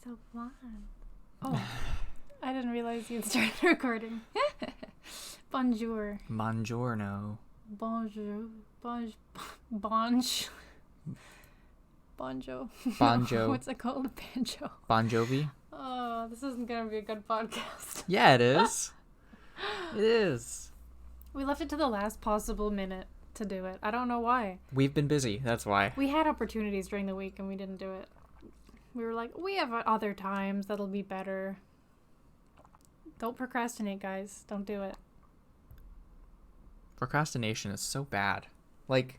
so blonde. Oh, I didn't realize you'd started recording. Bonjour. Buongiorno. Bonjour. Bonjo. Banjo. What's it called? Banjo. Bon Jovi? Oh, this isn't going to be a good podcast. Yeah, it is. It is. We left it to the last possible minute to do it. I don't know why. We've been busy, that's why. We had opportunities during the week and we didn't do it. We were like, we have other times that'll be better. Don't procrastinate, guys. Don't do it. Procrastination is so bad. Like,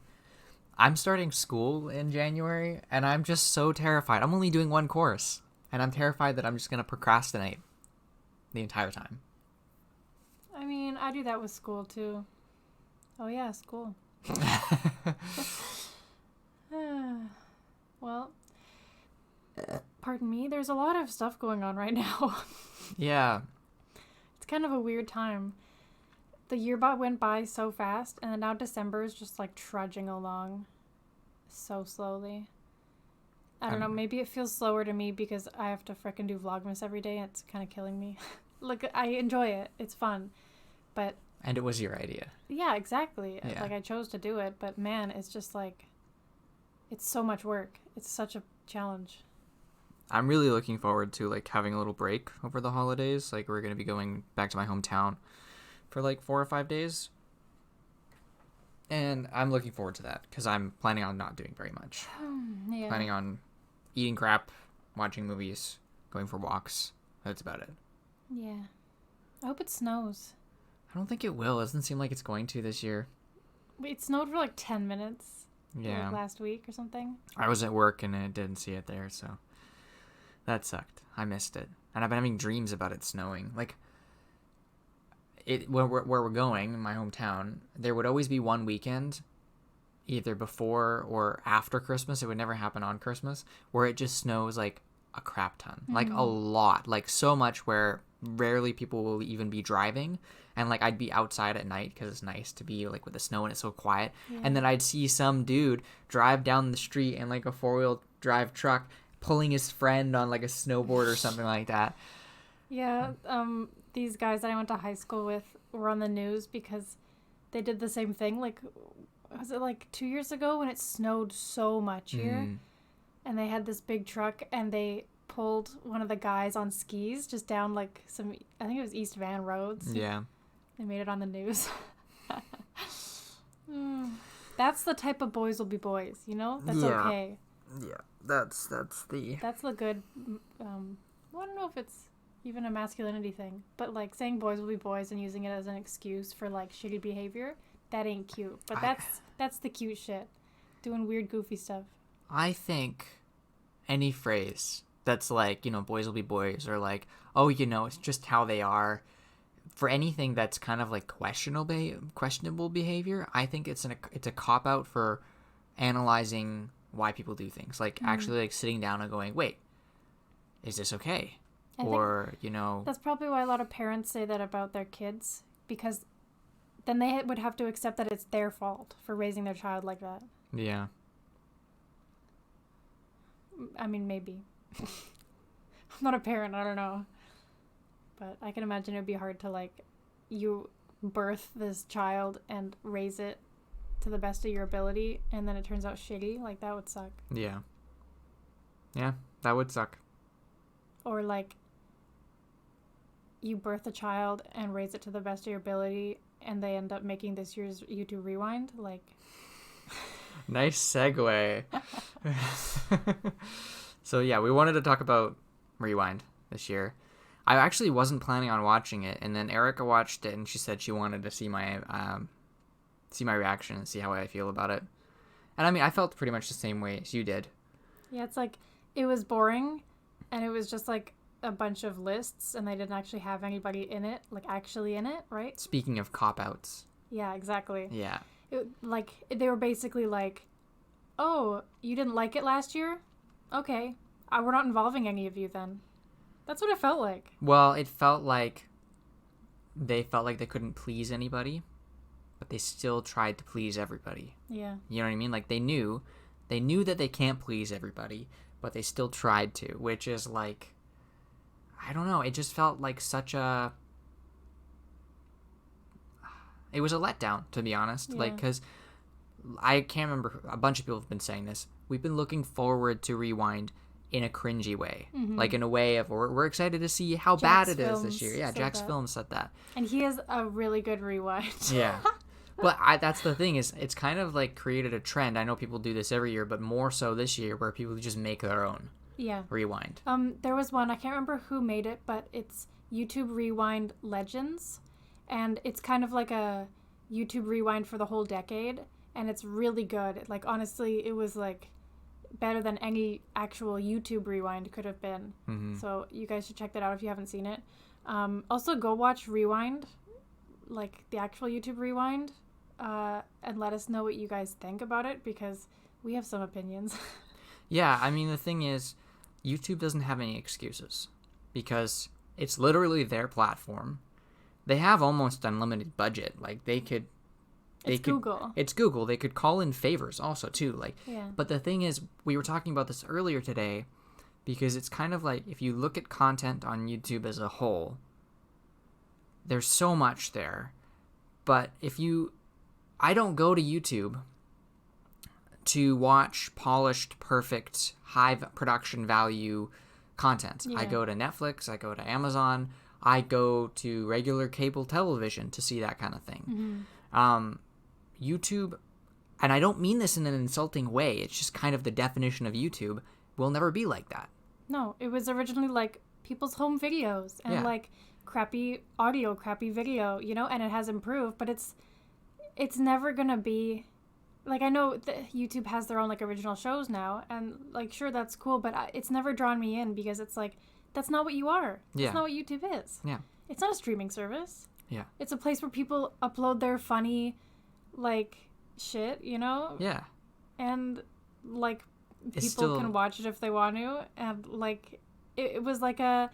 I'm starting school in January, and I'm just so terrified. I'm only doing one course, and I'm terrified that I'm just going to procrastinate the entire time. I mean, I do that with school, too. Oh, yeah, school. Well, pardon me, there's a lot of stuff going on right now. Yeah. It's kind of a weird time. The year went by so fast, and then now December is just like trudging along so slowly. I don't know, maybe it feels slower to me because I have to frickin' do Vlogmas every day. It's kind of killing me. Like, I enjoy it. It's fun. But... And it was your idea. Yeah, exactly. Yeah. Like, I chose to do it, but man, it's just like... It's so much work. It's such a challenge. I'm really looking forward to, like, having a little break over the holidays. Like, we're going to be going back to my hometown for like 4 or 5 days. And I'm looking forward to that because I'm planning on not doing very much. Yeah. Planning on eating crap, watching movies, going for walks. That's about it. Yeah. I hope it snows. I don't think it will. It doesn't seem like it's going to this year. It snowed for like 10 minutes. Yeah. Like last week or something. I was at work and I didn't see it there, so that sucked. I missed it. And I've been having dreams about it snowing. Like, where we're going, in my hometown, there would always be one weekend, either before or after Christmas, it would never happen on Christmas, where it just snows like a crap ton. Like a lot. Like so much where rarely people will even be driving. And like I'd be outside at night because it's nice to be like with the snow and it's so quiet. Yeah. And then I'd see some dude drive down the street in like a 4-wheel drive truck pulling his friend on like a snowboard or something like that. Yeah, these guys that I went to high school with were on the news because they did the same thing. Like, was it like 2 years ago when it snowed so much here? And they had this big truck and they pulled one of the guys on skis just down like some, I think it was East Van roads. Yeah. They made it on the news. That's the type of boys will be boys, you know? That's okay. Yeah, that's the good, well, I don't know if it's even a masculinity thing, but like saying boys will be boys and using it as an excuse for like shitty behavior, that ain't cute. But that's the cute shit. Doing weird, goofy stuff. I think any phrase that's like, you know, boys will be boys, or like, oh, you know, it's just how they are, for anything that's kind of like questionable behavior, I think it's a cop out for analyzing why people do things. Like actually like sitting down and going, wait, is this okay? Or, you know... That's probably why a lot of parents say that about their kids, because then they would have to accept that it's their fault for raising their child like that. Yeah. I mean, maybe. I'm not a parent, I don't know. But I can imagine it would be hard to, like, you birth this child and raise it to the best of your ability, and then it turns out shitty. Like, that would suck. Yeah. Yeah, that would suck. Or, like, you birth a child and raise it to the best of your ability, and they end up making this year's YouTube Rewind. Like... Nice segue. So, yeah, we wanted to talk about Rewind this year. I actually wasn't planning on watching it, and then Erika watched it, and she said she wanted to see my reaction and see how I feel about it. And, I mean, I felt pretty much the same way as you did. Yeah, it's like, it was boring, and it was just, like, a bunch of lists, and they didn't actually have anybody in it, like, actually in it, right? Speaking of cop-outs. Yeah, exactly. Yeah. They were basically like, oh, you didn't like it last year? Okay. We're not involving any of you then. That's what it felt like. Well, it felt like they couldn't please anybody, but they still tried to please everybody. Yeah. You know what I mean? Like, they knew that they can't please everybody, but they still tried to, which is like, I don't know. It just felt like it was a letdown, to be honest. Yeah. Like, because I can't remember, a bunch of people have been saying this. We've been looking forward to Rewind in a cringy way. Like, in a way of, we're excited to see how bad it is this year. Yeah, Jack's Films said that. And he has a really good rewind. Yeah. But that's the thing, is it's kind of like created a trend. I know people do this every year, but more so this year, where people just make their own rewind. There was one, I can't remember who made it, but it's YouTube Rewind Legends. And it's kind of like a YouTube Rewind for the whole decade. And it's really good. Like, honestly, it was like better than any actual YouTube Rewind could have been. So you guys should check that out if you haven't seen it. Also, go watch Rewind, like the actual YouTube Rewind, and let us know what you guys think about it, because we have some opinions. Yeah, I mean, the thing is, YouTube doesn't have any excuses, because it's literally their platform. They have almost unlimited budget. Like, it's Google. It's Google. They could call in favors also, too. Like, yeah. But the thing is, we were talking about this earlier today, because it's kind of like, if you look at content on YouTube as a whole, there's so much there. But I don't go to YouTube to watch polished, perfect, high production value content. Yeah. I go to Netflix, I go to Amazon, I go to regular cable television to see that kind of thing. YouTube, and I don't mean this in an insulting way, it's just kind of the definition of YouTube, will never be like that. No, it was originally like people's home videos and like crappy audio, crappy video, you know, and it has improved, but it's never gonna be like, I know that YouTube has their own like original shows now, and like, sure, that's cool, but it's never drawn me in, because it's like, that's not what you are. That's not what YouTube is. Yeah. It's not a streaming service. Yeah. It's a place where people upload their funny, like, shit, you know? Yeah. And, like, people can watch it if they want to. And, like, it was like if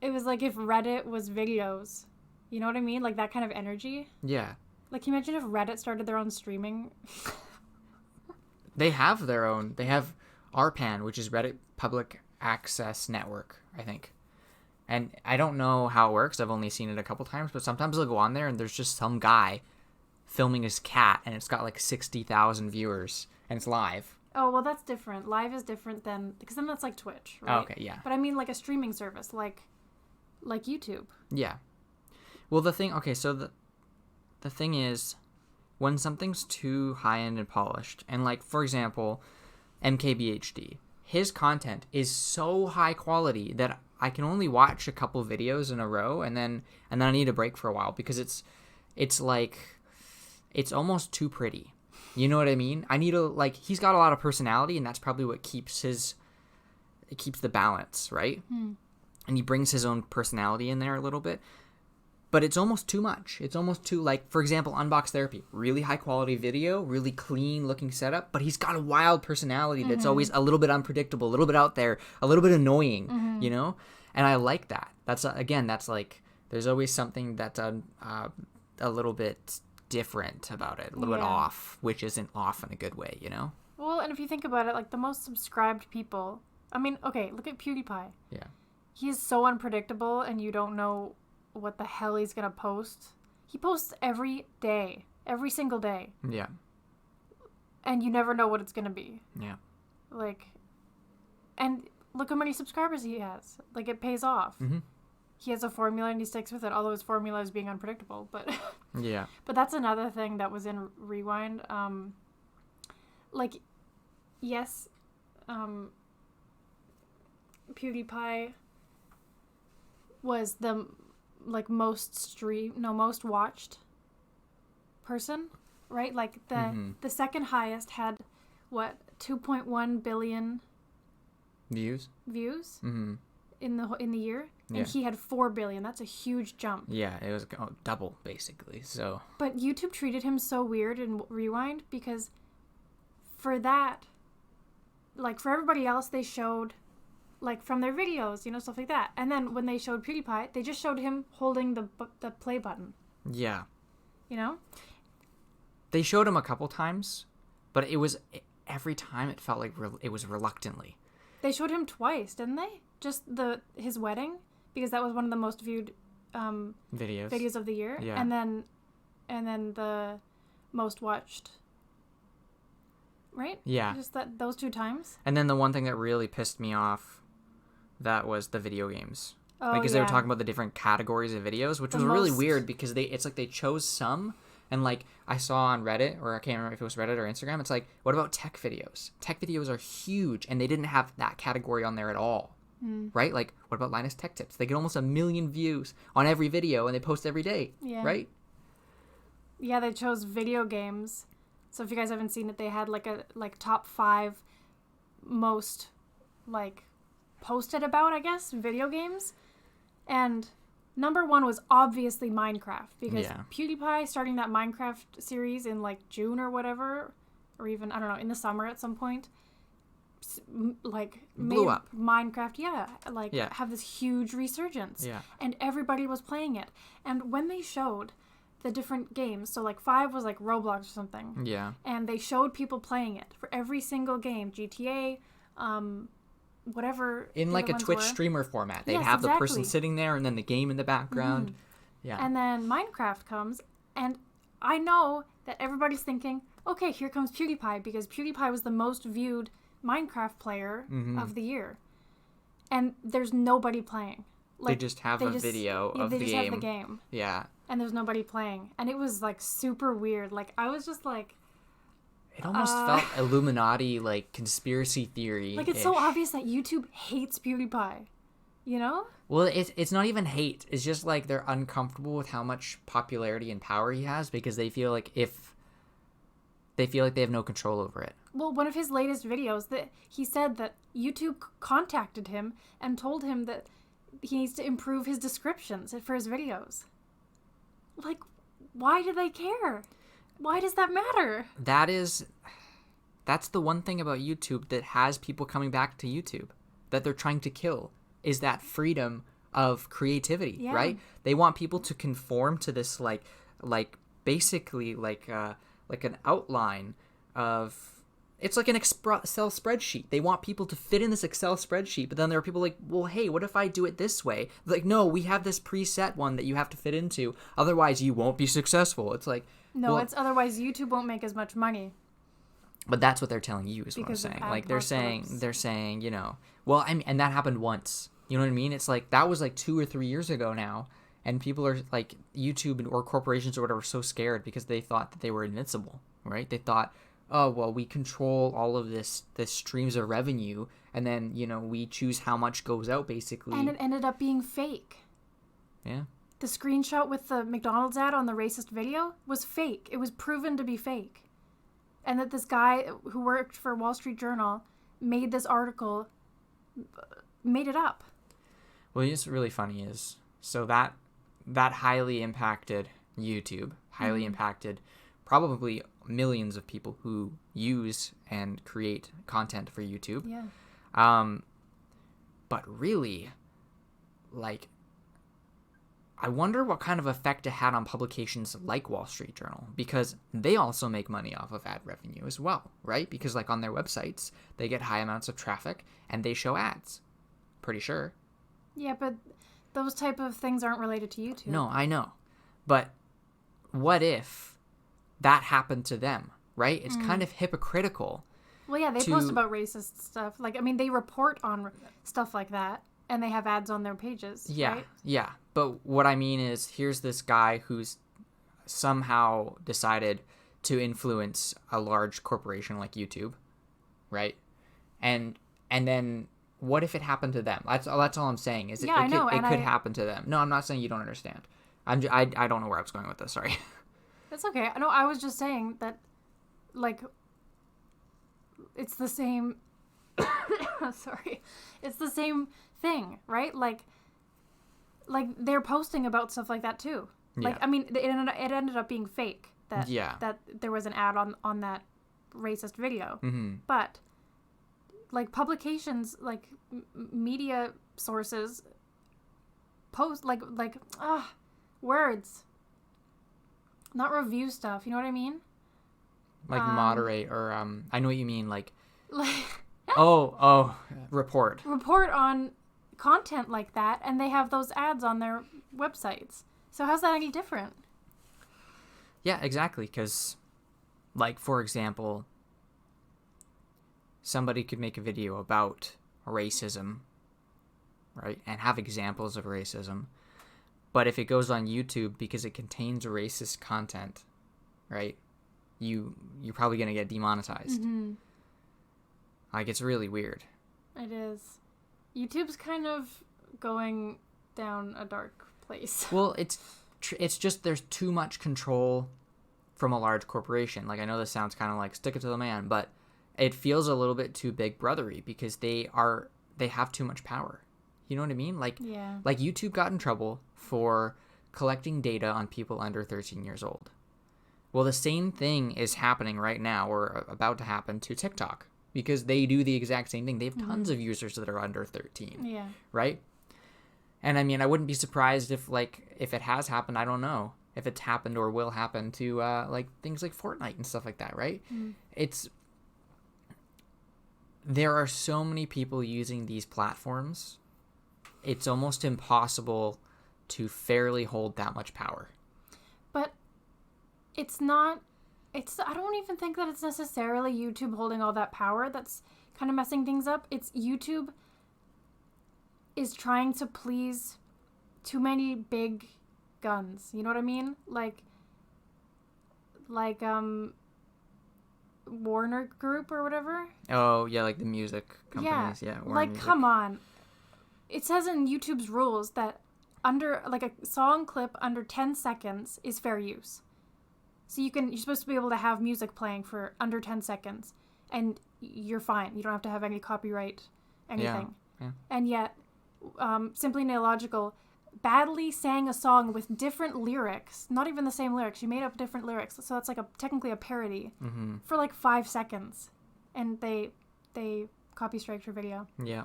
Reddit was videos. You know what I mean? Like, that kind of energy. Yeah. Like, can you imagine if Reddit started their own streaming? They have RPAN, which is Reddit Public Access Network, I think. And I don't know how it works. I've only seen it a couple times, but sometimes I'll go on there and there's just some guy filming his cat, and it's got like 60,000 viewers, and it's live. Oh, well, that's different. Live is different than, because then that's like Twitch, right? Oh, okay, yeah. But I mean like a streaming service, like YouTube. Yeah. Well, the thing is, when something's too high-end and polished, and like, for example, MKBHD, his content is so high quality that I can only watch a couple videos in a row, and then I need a break for a while, because it's like, it's almost too pretty. You know what I mean? I need he's got a lot of personality, and that's probably what keeps the balance, right? And he brings his own personality in there a little bit. But it's almost too much. It's almost too, like, for example, Unbox Therapy. Really high-quality video, really clean-looking setup, but he's got a wild personality that's always a little bit unpredictable, a little bit out there, a little bit annoying, you know? And I like that. That's, again, that's, like, there's always something that's a little bit different about it, a little bit off, which isn't off in a good way, you know? Well, and if you think about it, like, the most subscribed people, I mean, okay, look at PewDiePie. Yeah. He's so unpredictable, and you don't know what the hell he's gonna post. He posts every day, every single day. Yeah. And you never know what it's gonna be. Yeah. Like, and look how many subscribers he has. Like, it pays off. He has a formula and he sticks with it, although his formula is being unpredictable. But yeah. But that's another thing that was in Rewind. Like, yes, PewDiePie was the most watched person, right? Like the second highest had what, 2.1 billion views in the year, and he had 4 billion. That's a huge jump. Yeah, it was double basically. So, but YouTube treated him so weird in Rewind, because for that, like, for everybody else, they showed, like, from their videos, you know, stuff like that. And then when they showed PewDiePie, they just showed him holding the play button. Yeah. You know? They showed him a couple times, but it was every time it felt like it was reluctantly. They showed him twice, didn't they? Just his wedding, because that was one of the most viewed videos of the year. Yeah. And then the most watched. Right? Yeah. Just those 2 times. And then the one thing that really pissed me off, that was the video games. Oh, because yeah. they were talking about the different categories of videos, which was really weird because it's like they chose some, and like I saw on Reddit, or I can't remember if it was Reddit or Instagram, it's like, what about tech videos? Tech videos are huge, and they didn't have that category on there at all. Right? Like, what about Linus Tech Tips? They get almost 1 million views on every video, and they post every day. Yeah. Right? Yeah, they chose video games. So if you guys haven't seen it, they had like top 5 most like posted about, I guess, video games. And number 1 was obviously Minecraft, because PewDiePie starting that Minecraft series in like June or whatever, or even, I don't know, in the summer at some point, like blew made up. Minecraft, have this huge resurgence. Yeah. And everybody was playing it. And when they showed the different games, so like 5 was like Roblox or something. Yeah. And they showed people playing it for every single game, GTA, whatever. In like a Twitch streamer format. They'd have the person sitting there and then the game in the background. Yeah. And then Minecraft comes, and I know that everybody's thinking, okay, here comes PewDiePie, because PewDiePie was the most viewed Minecraft player of the year. And there's nobody playing. Like, they just have a video of the game. They just have the game. Yeah. And there's nobody playing. And it was like super weird. Like, I was just like... It almost felt Illuminati, like, conspiracy theory. Like, it's so obvious that YouTube hates PewDiePie. You know? Well, it's not even hate. It's just like they're uncomfortable with how much popularity and power he has, because they feel like they have no control over it. Well, one of his latest videos, that he said that YouTube contacted him and told him that he needs to improve his descriptions for his videos. Like, why do they care? Why does that matter? That's the one thing about YouTube that has people coming back to YouTube, that they're trying to kill, is that freedom of creativity, right? They want people to conform to this like basically like an outline of... It's like an Excel spreadsheet. They want people to fit in this Excel spreadsheet, but then there are people like, well, hey, what if I do it this way? Like, no, we have this preset one that you have to fit into. Otherwise, you won't be successful. It's like... No, it's otherwise YouTube won't make as much money. But that's what they're telling you is what I'm saying. Like, they're saying, you know... Well, I mean, and that happened once. You know what I mean? It's like, that was like 2 or 3 years ago now. And people are like, YouTube or corporations or whatever, so scared because they thought that they were invincible, right? They thought... oh, well, we control all of this streams of revenue, and then, you know, we choose how much goes out, basically. And it ended up being fake. Yeah. The screenshot with the McDonald's ad on the racist video was fake. It was proven to be fake. And that this guy who worked for Wall Street Journal made this article, made it up. Well, what's really funny is, so that highly impacted YouTube, highly impacted probably millions of people who use and create content for YouTube. Yeah. But really, like, I wonder what kind of effect it had on publications like Wall Street Journal, because they also make money off of ad revenue as well, right? Because, like, on their websites, they get high amounts of traffic and they show ads. Pretty sure. Yeah, but those type of things aren't related to YouTube. No, I know. But what if that happened to them, right? It's kind of hypocritical. Well, yeah, they post about racist stuff. Like, I mean, they report on stuff like that, and they have ads on their pages, right? Yeah. But what I mean is, here's this guy who's somehow decided to influence a large corporation like YouTube, right? And then what if it happened to them? That's all I'm saying. Is it could happen to them. No, I'm not saying you don't understand. I don't know where I was going with this. Sorry. That's okay. No, I was just saying that, like, it's the same... Sorry. It's the same thing, right? Like they're posting about stuff like that, too. Yeah. Like, I mean, it ended up being fake. That there was an ad on that racist video. Mm-hmm. But, like, publications, like, media sources post, words... Not review stuff, you know what I mean? Like moderate or I know what you mean. Like report on content like that, and they have those ads on their websites. So how's that any different? Yeah, exactly. Because, like, for example, somebody could make a video about racism, right, and have examples of racism. But if it goes on YouTube because it contains racist content, right, you're probably going to get demonetized. Mm-hmm. Like, it's really weird. It is. YouTube's kind of going down a dark place. Well, it's just there's too much control from a large corporation. Like, I know this sounds kind of like stick it to the man, but it feels a little bit too big brothery because they have too much power. You know what I mean? Like, yeah. Like YouTube got in trouble for collecting data on people under 13 years old. Well, the same thing is happening right now or about to happen to TikTok because they do the exact same thing. They have tons of users that are under 13. Yeah. Right? And I mean, I wouldn't be surprised if it has happened. I don't know if it's happened or will happen to like things like Fortnite and stuff like that, right? There are so many people using these platforms. It's almost impossible to fairly hold that much power. But I don't even think that it's necessarily YouTube holding all that power that's kind of messing things up. It's YouTube is trying to please too many big guns. You know what I mean? Like Warner Group or whatever. Oh, yeah, like the music companies. Yeah, Warner Music. Come on. It says in YouTube's rules that under like a song clip under 10 seconds is fair use. So you're supposed to be able to have music playing for under 10 seconds and you're fine. You don't have to have any copyright anything. Yeah. And yet Simply Nailogical badly sang a song with different lyrics, not even the same lyrics. She made up different lyrics. So that's like technically a parody for like 5 seconds. And they copy striked her video. Yeah.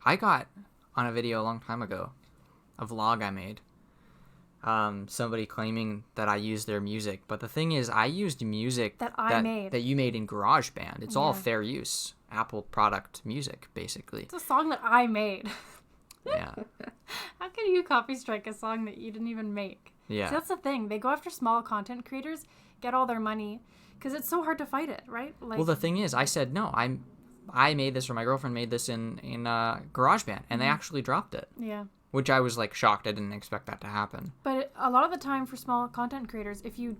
I got on a video a long time ago, a vlog I made, somebody claiming that I used their music. But the thing is, I used music that you made in GarageBand. It's all fair use. Apple product music, basically. It's a song that I made. Yeah. How can you copy strike a song that you didn't even make? Yeah. See, that's the thing. They go after small content creators, get all their money, because it's so hard to fight it, right? Like, well, the thing is, I said, no, I made this, or my girlfriend made this in GarageBand, and they actually dropped it. Yeah. Which I was, like, shocked. I didn't expect that to happen. But a lot of the time for small content creators, if you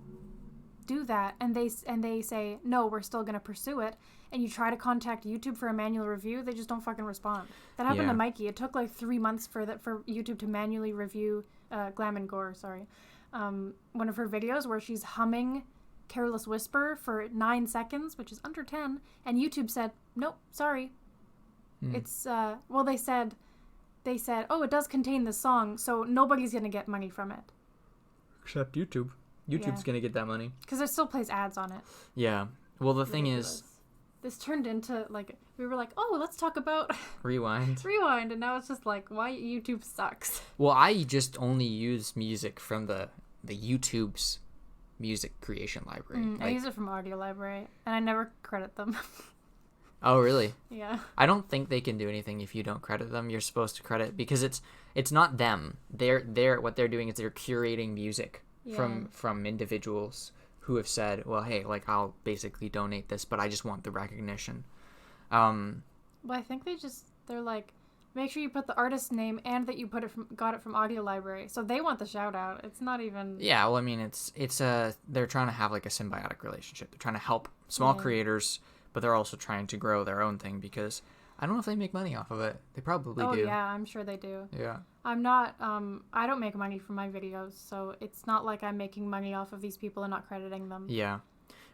do that, and they say, no, we're still going to pursue it, and you try to contact YouTube for a manual review, they just don't fucking respond. That happened to Mikey. It took, like, 3 months for YouTube to manually review Glam and Gore, one of her videos where she's humming Careless Whisper for 9 seconds, which is under 10, and YouTube said, nope, sorry. It's, they said, oh, it does contain this song, so nobody's going to get money from it. Except YouTube. YouTube's going to get that money. Because it still plays ads on it. Yeah. Well, the thing is, this turned into, like, we were like, oh, let's talk about Rewind, and now it's just like, why YouTube sucks. Well, I just only use music from the YouTube's music creation library. I use it from Audio Library, and I never credit them. Oh, really? Yeah. I don't think they can do anything if you don't credit them. You're supposed to credit because it's not them. They're what they're doing is they're curating music from individuals who have said, well, hey, like, I'll basically donate this, but I just want the recognition. Well, I think they're like, make sure you put the artist's name and that you got it from Audio Library. So they want the shout out. It's not even. Yeah, well, I mean, they're trying to have like a symbiotic relationship. They're trying to help small creators, but they're also trying to grow their own thing because I don't know if they make money off of it. They probably do. Oh, yeah, I'm sure they do. Yeah. I'm not, I don't make money from my videos, so it's not like I'm making money off of these people and not crediting them. Yeah.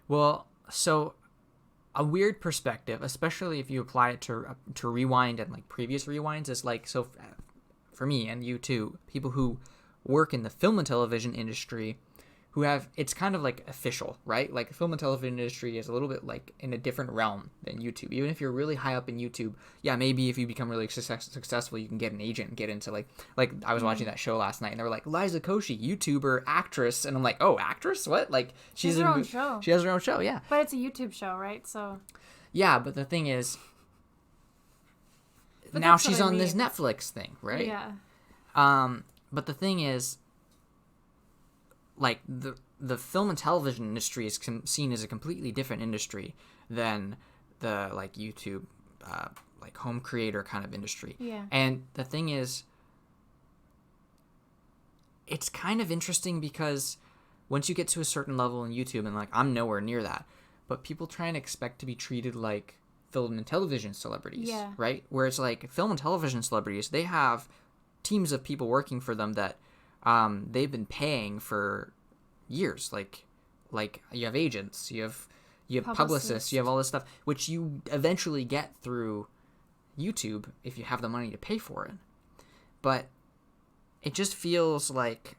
Well, so a weird perspective, especially if you apply it to Rewind and like previous Rewinds, is like, so for me and you too, people who work in the film and television industry, who have, it's kind of like official, right? Like the film and television industry is a little bit like in a different realm than YouTube. Even if you're really high up in YouTube, yeah, maybe if you become really successful, you can get an agent and get into like I was watching that show last night and they were like, Liza Koshy, YouTuber, actress. And I'm like, oh, actress? What? Like she has her own show. She has her own show, yeah. But it's a YouTube show, right? So. Yeah, but the thing is, now she's on this Netflix thing, right? Yeah. But the thing is, like the film and television industry is seen as a completely different industry than the like YouTube like home creator kind of industry. Yeah. And the thing is, it's kind of interesting because once you get to a certain level in YouTube, and like I'm nowhere near that, but people try and expect to be treated like film and television celebrities, yeah. right? Where it's like film and television celebrities, they have teams of people working for them that they've been paying for years. Like you have agents, you have publicists, you have all this stuff, which you eventually get through YouTube if you have the money to pay for it. But it just feels like,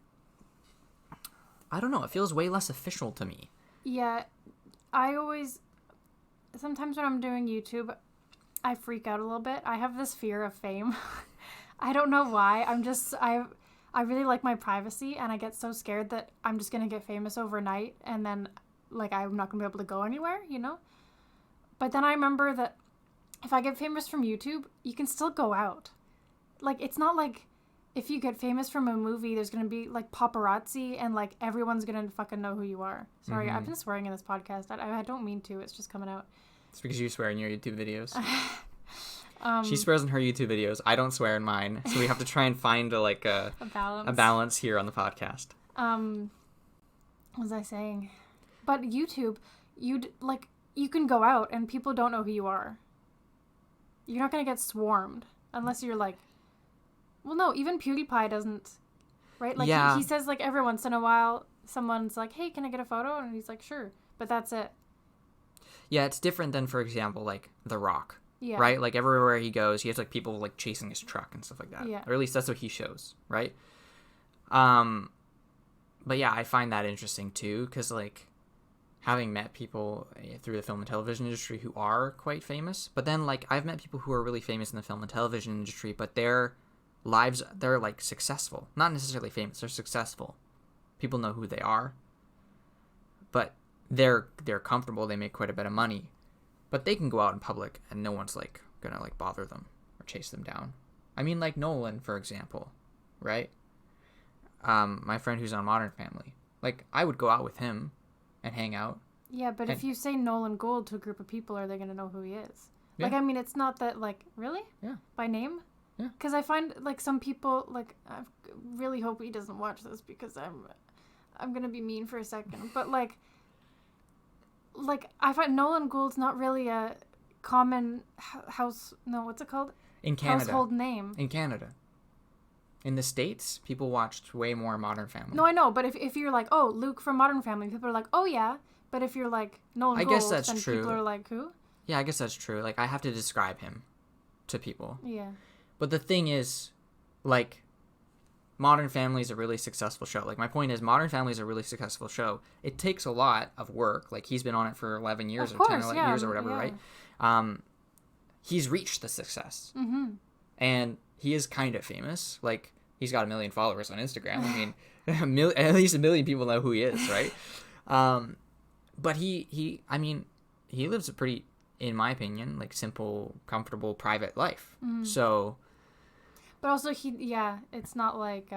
I don't know, it feels way less official to me. Yeah, sometimes when I'm doing YouTube, I freak out a little bit. I have this fear of fame. I don't know why. I really like my privacy, and I get so scared that I'm just going to get famous overnight, and then, like, I'm not going to be able to go anywhere, you know? But then I remember that if I get famous from YouTube, you can still go out. Like, it's not like if you get famous from a movie, there's going to be, like, paparazzi, and, like, everyone's going to fucking know who you are. Sorry, I've been swearing in this podcast. I don't mean to. It's just coming out. It's because you swear in your YouTube videos. She swears in her YouTube videos. I don't swear in mine. So we have to try and find a balance here on the podcast. What was I saying? But YouTube, you can go out and people don't know who you are. You're not going to get swarmed unless you're like, well, no, even PewDiePie doesn't, right? Like yeah. he says like every once in a while, someone's like, hey, can I get a photo? And he's like, sure. But that's it. Yeah, it's different than, for example, like The Rock. Yeah. Right? Like, everywhere he goes, he has, like, people, like, chasing his truck and stuff like that. Yeah. Or at least that's what he shows, right? But, yeah, I find that interesting, too, because, like, having met people through the film and television industry who are quite famous, but then, like, I've met people who are really famous in the film and television industry, but their lives, they're, like, successful. Not necessarily famous, they're successful. People know who they are. But they're comfortable, they make quite a bit of money. But they can go out in public and no one's, like, gonna, like, bother them or chase them down. I mean, like, Nolan, for example, right? My friend who's on Modern Family. Like, I would go out with him and hang out. Yeah, but if you say Nolan Gold to a group of people, are they gonna know who he is? Yeah. Like, I mean, it's not that, like, really? Yeah. By name? Yeah. Because I find, like, some people, like, I really hope he doesn't watch this because I'm gonna be mean for a second. But, like, I find Nolan Gould's not really a common what's it called? In Canada. Household name. In Canada. In the States, people watched way more Modern Family. No, I know, but if you're like, oh, Luke from Modern Family, people are like, oh, yeah. But if you're like, Nolan Gould, guess that's then true. People are like, who? Yeah, I guess that's true. Like, I have to describe him to people. Yeah. But the thing is, like, Modern Family is a really successful show. Like, my point is, Modern Family is a really successful show. It takes a lot of work. Like, he's been on it for 11 years or 10 years or whatever, yeah. Right? He's reached the success. Mm-hmm. And he is kind of famous. Like, he's got 1 million followers on Instagram. I mean, at least 1 million people know who he is, right? But he lives a pretty, in my opinion, like, simple, comfortable, private life. Mm. So... But also it's not like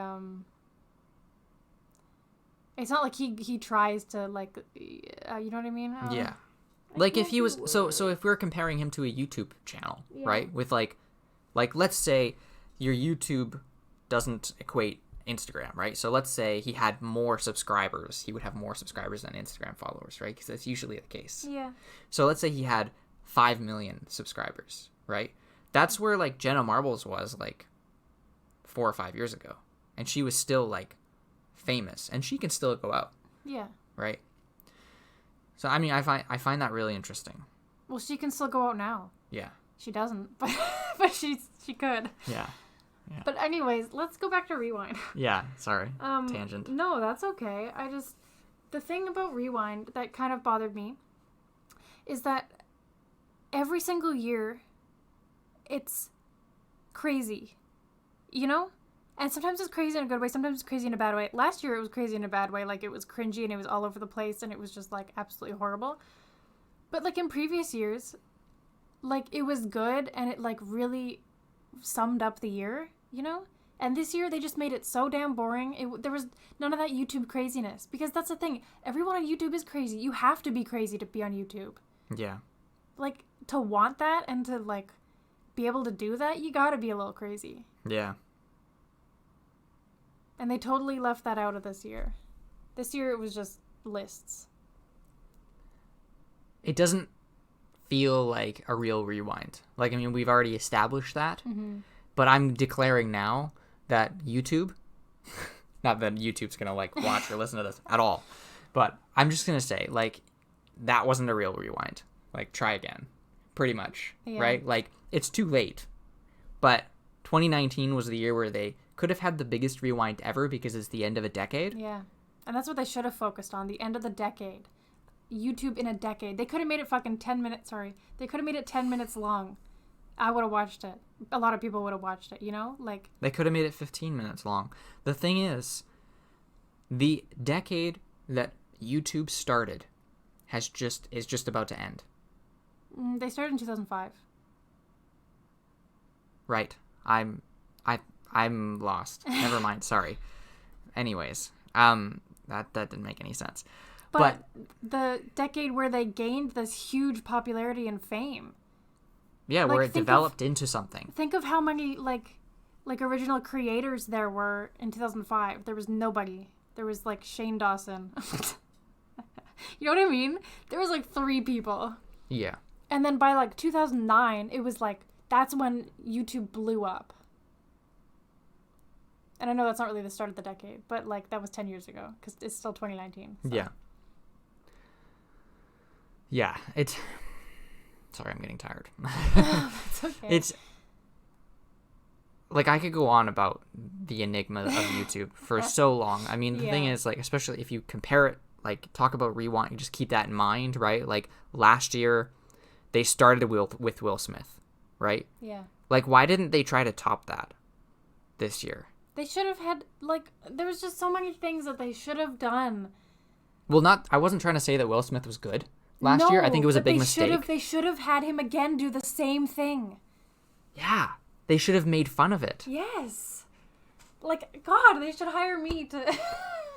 he tries to, like, you know what I mean? Yeah. Like, if he was, so if we're comparing him to a YouTube channel, yeah. Right? With like let's say your YouTube doesn't equate Instagram, right? So let's say he had more subscribers. He would have more subscribers than Instagram followers, right? Because that's usually the case. Yeah. So let's say he had 5 million subscribers, right? That's where, like, Jenna Marbles was, like, 4 or 5 years ago, and she was still, like, famous, and she can still go out. Yeah. Right. So I mean, I find that really interesting. Well, she can still go out now. Yeah. She doesn't, but she could. Yeah. Yeah. But anyways, let's go back to Rewind. Yeah. Sorry. Tangent. No, that's okay. the thing about Rewind that kind of bothered me is that every single year it's crazy, you know? And sometimes it's crazy in a good way, sometimes it's crazy in a bad way. Last year it was crazy in a bad way, like it was cringy and it was all over the place and it was just like absolutely horrible. But like in previous years, like it was good and it like really summed up the year, you know? And this year they just made it so damn boring. There was none of that YouTube craziness, because that's the thing. Everyone on YouTube is crazy. You have to be crazy to be on YouTube. Yeah. Like, to want that and to like be able to do that, you gotta be a little crazy. Yeah. And they totally left that out of this year. This year it was just lists. It doesn't feel like a real Rewind. Like, I mean, we've already established that. Mm-hmm. But I'm declaring now that YouTube, not that YouTube's going to, like, watch or listen to this at all, but I'm just going to say, like, that wasn't a real Rewind. Like, try again. Pretty much. Yeah. Right? Like, it's too late. But 2019 was the year where they could have had the biggest Rewind ever because it's the end of a decade. Yeah. And that's what they should have focused on, the end of the decade. YouTube in a decade. They could have made it fucking 10 minutes, They could have made it 10 minutes long. I would have watched it. A lot of people would have watched it, you know? Like, they could have made it 15 minutes long. The thing is, the decade that YouTube started is just about to end. They started in 2005. Right. I'm lost. Never mind. Sorry. Anyways, that didn't make any sense. But the decade where they gained this huge popularity and fame. Yeah, like, where it developed into something. Think of how many like original creators there were in 2005. There was nobody. There was like Shane Dawson. You know what I mean? There was like 3 people. Yeah. And then by like 2009, it was like, that's when YouTube blew up. And I know that's not really the start of the decade, but like that was 10 years ago because it's still 2019. So. Yeah. Yeah, it's... Sorry, I'm getting tired. It's okay. It's... Like, I could go on about the enigma of YouTube for so long. I mean, the thing is, like, especially if you compare it, like, talk about Rewind, you just keep that in mind, right? Like, last year, they started with Will Smith, right? Yeah. Like, why didn't they try to top that this year? They should have had, like, there was just so many things that they should have done. Well, I wasn't trying to say that Will Smith was good last year. I think it was a big mistake. They should have had him again do the same thing. Yeah. They should have made fun of it. Yes. Like, God, they should hire me to...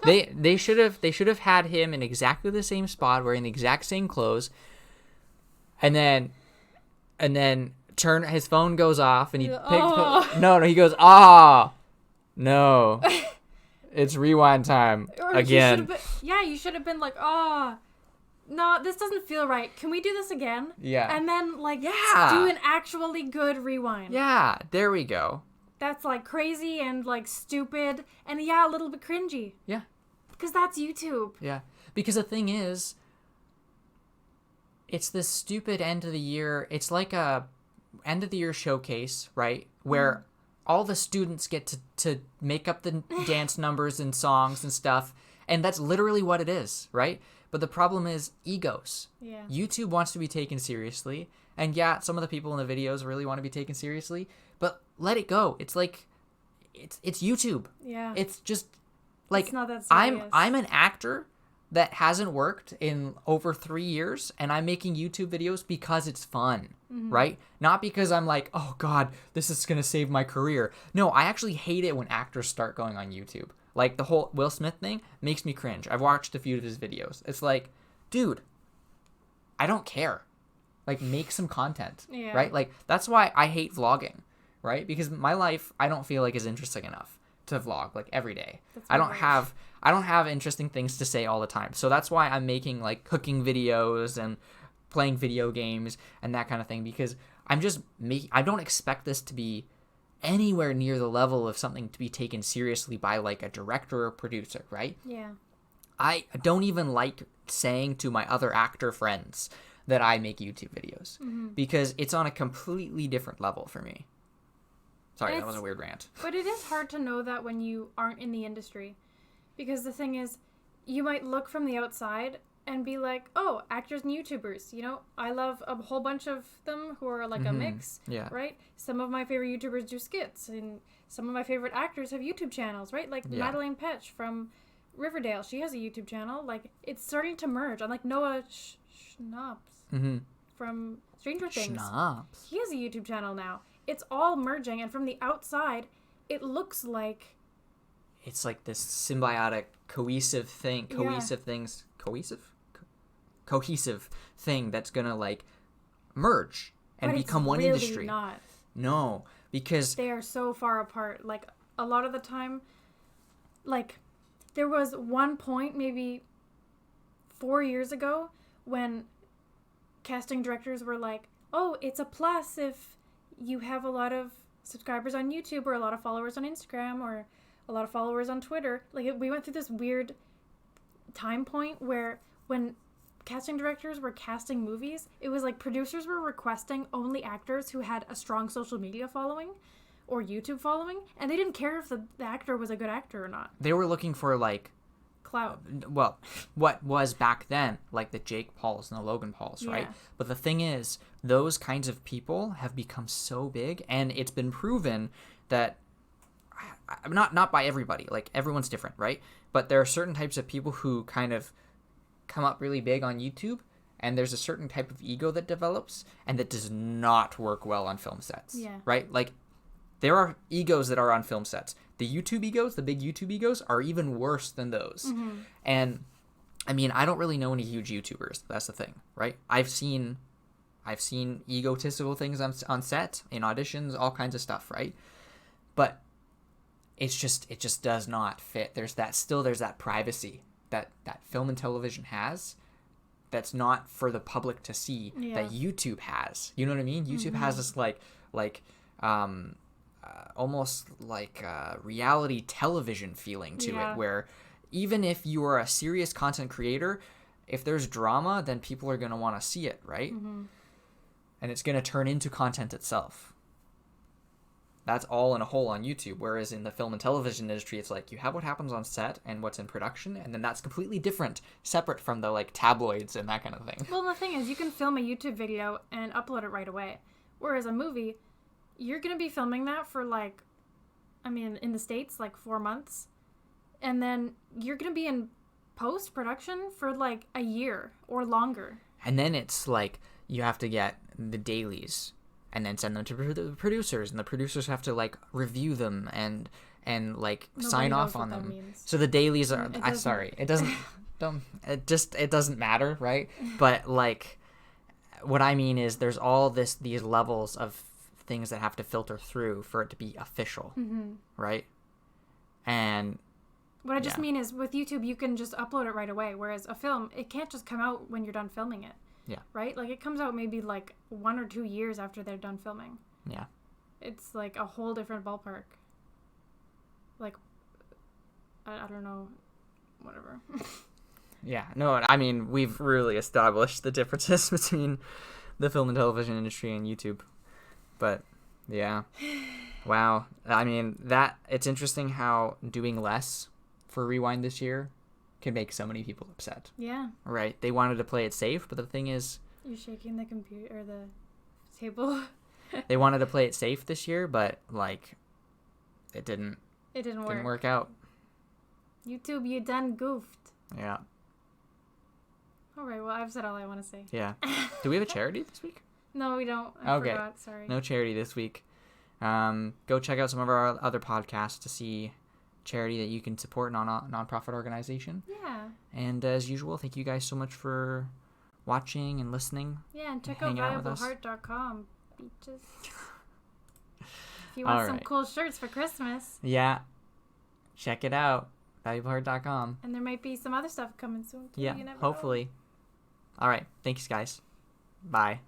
They should have had him in exactly the same spot, wearing the exact same clothes, and then his phone goes off and he he goes, no, it's Rewind time again. You should have been like, no, this doesn't feel right. Can we do this again? Yeah. And then, like, do an actually good Rewind. Yeah, there we go. That's, like, crazy and, like, stupid and, a little bit cringy. Yeah. Because that's YouTube. Yeah. Because the thing is, it's this stupid end of the year. It's like a end of the year showcase, right? Where all the students get to make up the dance numbers and songs and stuff. And that's literally what it is, right? But the problem is egos. Yeah. YouTube wants to be taken seriously. And some of the people in the videos really want to be taken seriously. But let it go. It's like, it's YouTube. Yeah. It's just, like, it's not that serious. I'm an actor that hasn't worked in over 3 years. And I'm making YouTube videos because it's fun, right? Not because I'm like, oh, God, this is going to save my career. No, I actually hate it when actors start going on YouTube. Like, the whole Will Smith thing makes me cringe. I've watched a few of his videos. It's like, dude, I don't care. Like, make some content, right? Like, that's why I hate vlogging, right? Because my life, I don't feel like is interesting enough to vlog, like, every day. I don't have interesting things to say all the time. So that's why I'm making, like, cooking videos and playing video games and that kind of thing, because I don't expect this to be anywhere near the level of something to be taken seriously by, like, a director or producer, right? Yeah. I don't even like saying to my other actor friends that I make YouTube videos because it's on a completely different level for me. Sorry, that was a weird rant. But it is hard to know that when you aren't in the industry, because the thing is, you might look from the outside and be like, oh, actors and YouTubers, you know, I love a whole bunch of them who are like a mix, right? Some of my favorite YouTubers do skits, and some of my favorite actors have YouTube channels, right? Like Madeleine Petsch from Riverdale, she has a YouTube channel. Like, it's starting to merge. I'm like Noah Schnaps from Stranger Things. He has a YouTube channel now. It's all merging, and from the outside, it looks like... It's like this symbiotic, cohesive thing that's gonna, like, merge and become one really industry. Not. No, because... They are so far apart. Like, a lot of the time, like... There was one point, maybe 4 years ago, when casting directors were like, oh, it's a plus if you have a lot of subscribers on YouTube or a lot of followers on Instagram or a lot of followers on Twitter. Like, we went through this weird time point where when casting directors were casting movies, it was like producers were requesting only actors who had a strong social media following or YouTube following, and they didn't care if the actor was a good actor or not. They were looking for, like... clout. Well, what was back then, like the Jake Pauls and the Logan Pauls, right? But the thing is, those kinds of people have become so big, and it's been proven that... Not by everybody. Like, everyone's different, right? But there are certain types of people who kind of come up really big on YouTube, and there's a certain type of ego that develops, and that does not work well on film sets, right? Like... There are egos that are on film sets. The YouTube egos, the big YouTube egos, are even worse than those. And, I mean, I don't really know any huge YouTubers. That's the thing, right? I've seen egotistical things on set, in auditions, all kinds of stuff, right? But it just does not fit. There's that privacy that film and television has that's not for the public to see that YouTube has. You know what I mean? YouTube has this almost like reality television feeling to it, where even if you are a serious content creator, if there's drama, then people are going to want to see it, right? And it's going to turn into content itself. That's all in a whole on YouTube, whereas in the film and television industry, it's like you have what happens on set and what's in production, and then that's completely different, separate from the, like, tabloids and that kind of thing. Well, the thing is, you can film a YouTube video and upload it right away, whereas a movie... You're going to be filming that for, like, I mean, in the States, like 4 months. And then you're going to be in post-production for, like, a year or longer. And then it's, like, you have to get the dailies and then send them to the producers. And the producers have to, like, review them and like, sign off on them. Means. So the dailies are... It doesn't matter, right? But, like, what I mean is there's all these levels of things that have to filter through for it to be official, right? And what I just mean is with YouTube, you can just upload it right away, whereas a film, it can't just come out when you're done filming it. Right? Like, it comes out maybe like 1 or 2 years after they're done filming. It's like a whole different ballpark. Like, I don't know, whatever. No, I mean, we've really established the differences between the film and television industry and YouTube. But, yeah. Wow. I mean, it's interesting how doing less for Rewind this year can make so many people upset. Yeah. Right? They wanted to play it safe, but the thing is... You're shaking the computer, or the table. They wanted to play it safe this year, but, like, it didn't work out. YouTube, you done goofed. Yeah. All right, well, I've said all I want to say. Yeah. Do we have a charity this week? No, we don't. I forgot. Sorry. No charity this week. Go check out some of our other podcasts to see charity that you can support, non-profit organization. Yeah. And as usual, thank you guys so much for watching and listening. Yeah, and check out viableheart.com. Beaches. If you want some cool shirts for Christmas. Yeah. Check it out. viableheart.com. And there might be some other stuff coming soon, too. Yeah, you never hopefully. know. All right. Thanks, guys. Bye.